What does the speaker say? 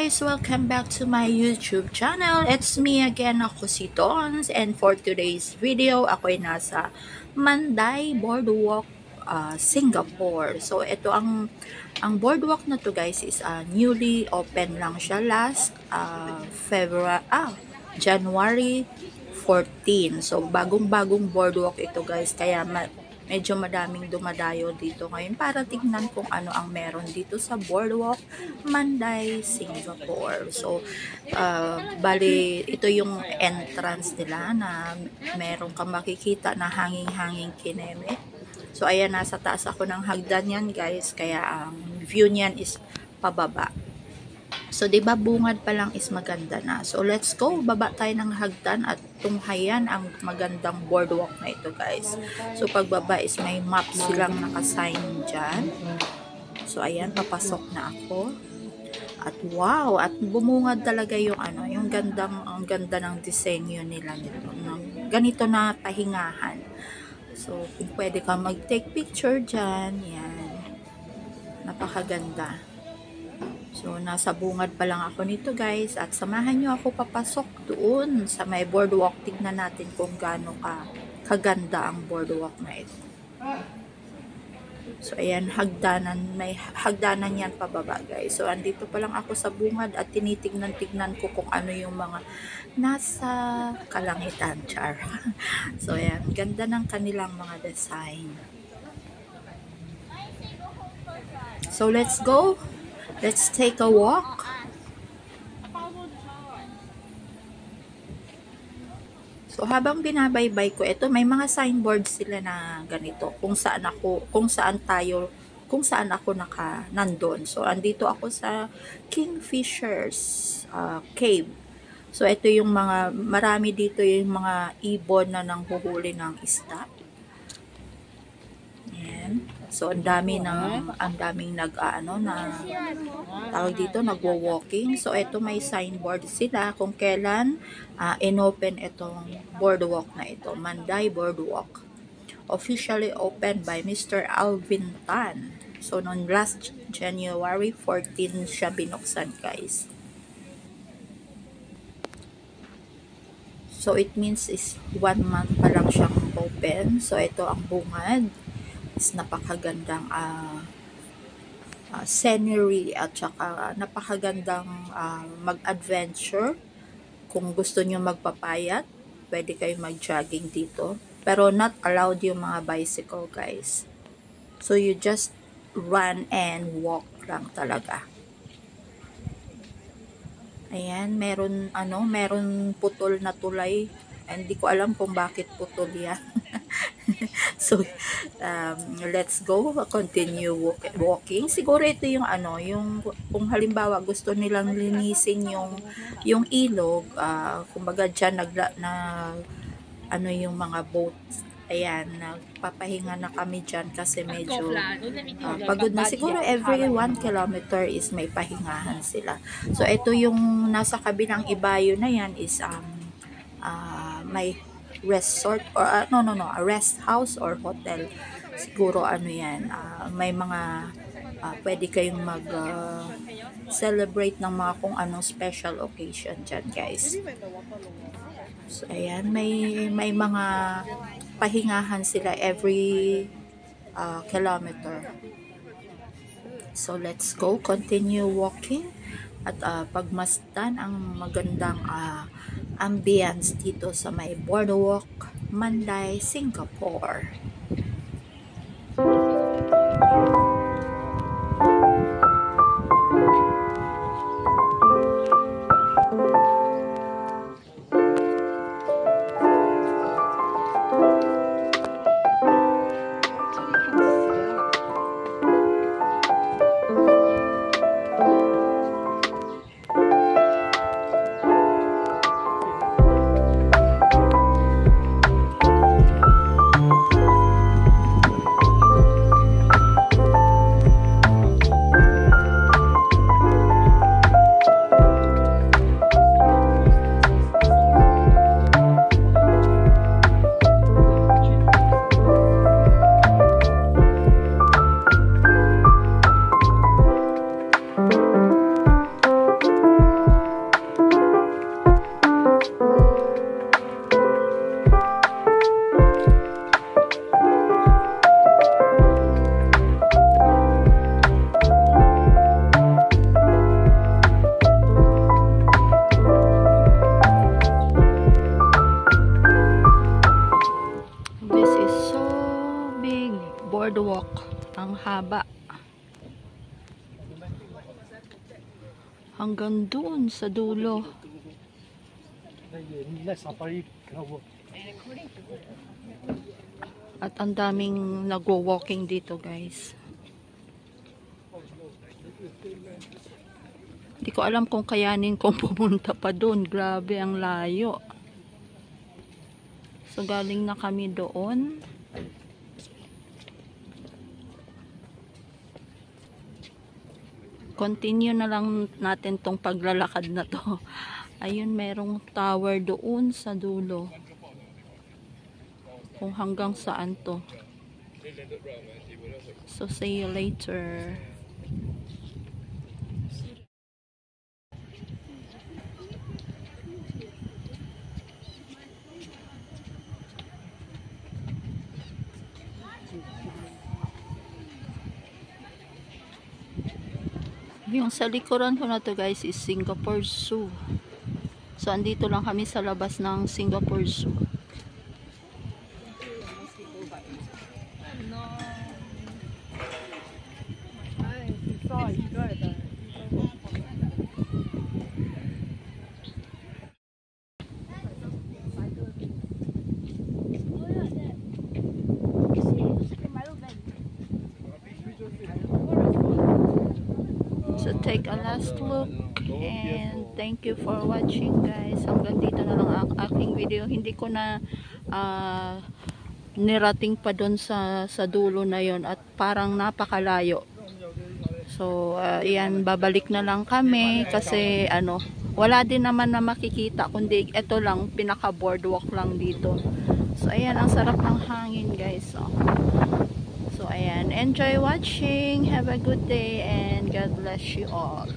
guys! Welcome back to my YouTube channel. It's me again, ako si Tons. And for today's video, ako'y nasa Manday Boardwalk, Singapore. So ito ang boardwalk na to guys is newly open lang siya last January 14. So bagong-bagong boardwalk ito guys. Kaya medyo madaming dumadayo dito ngayon para tignan kung ano ang meron dito sa Boardwalk Manday, Singapore. So, bali, ito yung entrance nila na meron kang makikita na hanging-hanging kineme. So, ayan, nasa taas ako ng hagdan yan guys, kaya ang view niyan is pababa. So, di ba bungad pa lang is maganda na. So, let's go. Baba tayo ng hagdan at tunghayan ang magandang boardwalk na ito, guys. So, pagbaba is may map silang nakasign dyan. So, ayan, papasok na ako. At wow, at bumungad talaga yung yung ang ganda ng disenyo nila nito. Ganito na pahingahan. So, kung pwede ka mag-take picture dyan, yan. Napakaganda. So, nasa bungad pa lang ako nito guys at samahan nyo ako papasok doon sa may boardwalk. Tignan natin kung gaano kaganda ang boardwalk na ito. So, ayan, may hagdanan yan pababa guys. So, andito pa lang ako sa bungad at tinitignan-tignan ko kung ano yung mga nasa kalangitan, char. So, ayan, ganda ng kanilang mga design. So, let's go. Let's take a walk. So habang binabaybay ko, ito may mga signboard sila na ganito kung saan ako nandun. So andito ako sa Kingfisher's Cave. So ito yung marami dito yung mga ibon na nanghuhuli ng isda. Ayan. So ang daming tawag dito, nagwo-walking. So ito may signboard sila kung kailan inopen itong boardwalk na ito, Manday Boardwalk. Officially opened by Mr. Alvin Tan. So noong last January 14 siya binuksan guys. So it means is 1 month pa lang siyang open. So ito ang bungad. Is napakagandang scenery at saka napakagandang mag-adventure. Kung gusto nyo magpapayat, pwede kayo mag-jogging dito. Pero not allowed yung mga bicycle guys. So you just run and walk lang talaga. Ayan, meron putol na tulay. Hindi ko alam kung bakit putol yan. So, let's go. Continue walking. Siguro ito yung kung halimbawa gusto nilang linisin yung ilog, kumbaga dyan yung mga boats. Ayan, nagpapahinga na kami dyan kasi medyo pagod na. Siguro every 1 kilometer is may pahingahan sila. So, ito yung nasa kabilang ibayo na yan is may resort or a rest house or hotel. Siguro yan, may mga pwede kayong mag celebrate ng mga kung anong special occasion dyan guys. So ayan, may mga pahingahan sila every kilometer. So let's go, continue walking at pagmasdan ang magandang ambience dito sa may Boardwalk Manday, Singapore. boardwalk. Ang haba. Hanggang doon sa dulo. At ang daming nagwo-walking dito, guys. Hindi ko alam kung kayanin kong pumunta pa doon. Grabe, ang layo. So, galing na kami doon. Continue na lang natin tong paglalakad na to. Ayun, merong tower doon sa dulo. Kung hanggang saan to. So, see you later. Yung sa likuran ko na to, guys, is Singapore Zoo. So, andito lang kami sa labas ng Singapore Zoo. So, take a last look and thank you for watching, guys. Hanggang dito na lang ang aking video. Hindi ko na nirating pa doon sa dulo na yon at parang napakalayo. So, yan, babalik na lang kami kasi wala din naman na makikita kundi ito lang, pinaka boardwalk lang dito. So, ayan, ang sarap ng hangin, guys. So, ayan, enjoy watching. Have a good day and God bless you all.